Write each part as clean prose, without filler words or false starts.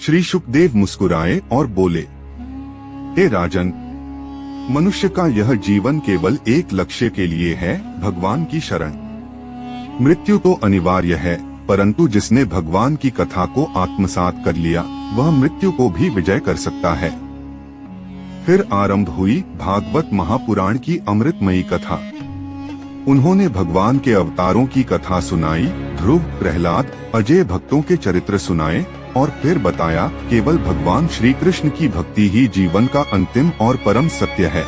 श्री शुकदेव मुस्कुराए और बोले, हे राजन, मनुष्य का यह जीवन केवल एक लक्ष्य के लिए है, भगवान की शरण। मृत्यु तो अनिवार्य है, परंतु जिसने भगवान की कथा को आत्मसात कर लिया वह मृत्यु को भी विजय कर सकता है। फिर आरंभ हुई भागवत महापुराण की अमृतमयी कथा। उन्होंने भगवान के अवतारों की कथा सुनाई, ध्रुव, प्रहलाद, अजय भक्तों के चरित्र सुनाए और फिर बताया केवल भगवान श्री कृष्ण की भक्ति ही जीवन का अंतिम और परम सत्य है।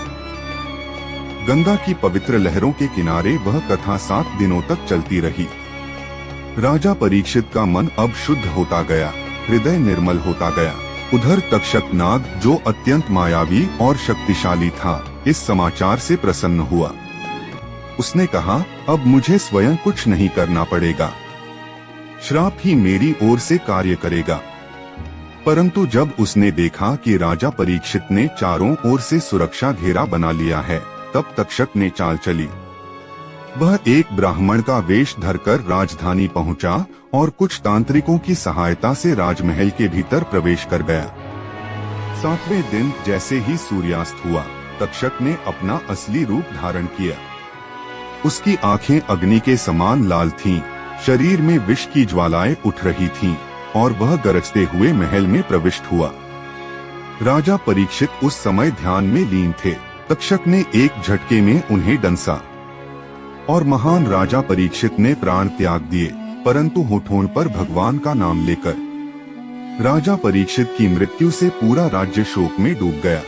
गंगा की पवित्र लहरों के किनारे वह कथा 7 दिनों तक चलती रही। राजा परीक्षित का मन अब शुद्ध होता गया, हृदय निर्मल होता गया। उधर तक्षक नाग, जो अत्यंत मायावी और शक्तिशाली था, इस समाचार से प्रसन्न हुआ। उसने कहा, अब मुझे स्वयं कुछ नहीं करना पड़ेगा, श्राप ही मेरी ओर से कार्य करेगा। परंतु जब उसने देखा कि राजा परीक्षित ने चारों ओर से सुरक्षा घेरा बना लिया है, तब तक्षक ने चाल चली। वह एक ब्राह्मण का वेश धरकर राजधानी पहुंचा और कुछ तांत्रिकों की सहायता से राजमहल के भीतर प्रवेश कर गया। 7वें दिन जैसे ही सूर्यास्त हुआ, तक्षक ने अपना असली रूप धारण किया। उसकी आंखें अग्नि के समान लाल थीं, शरीर में विष की ज्वालाएं उठ रही थीं और वह गरजते हुए महल में प्रविष्ट हुआ। राजा परीक्षित उस समय ध्यान में लीन थे। तक्षक ने एक झटके में उन्हें डंसा और महान राजा परीक्षित ने प्राण त्याग दिए, परंतु होठों पर भगवान का नाम लेकर। राजा परीक्षित की मृत्यु से पूरा राज्य शोक में डूब गया।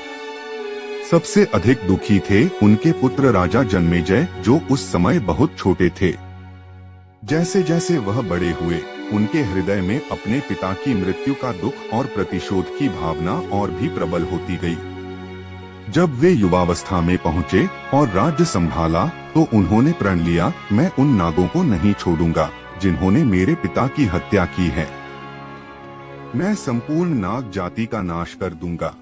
सबसे अधिक दुखी थे उनके पुत्र राजा जन्मेजय, जो उस समय बहुत छोटे थे। जैसे जैसे वह बड़े हुए, उनके हृदय में अपने पिता की मृत्यु का दुख और प्रतिशोध की भावना और भी प्रबल होती गई। जब वे युवावस्था में पहुँचे और राज्य संभाला, तो उन्होंने प्रण लिया, मैं उन नागों को नहीं छोड़ूंगा जिन्होंने मेरे पिता की हत्या की है। मैं संपूर्ण नाग जाति का नाश कर दूंगा।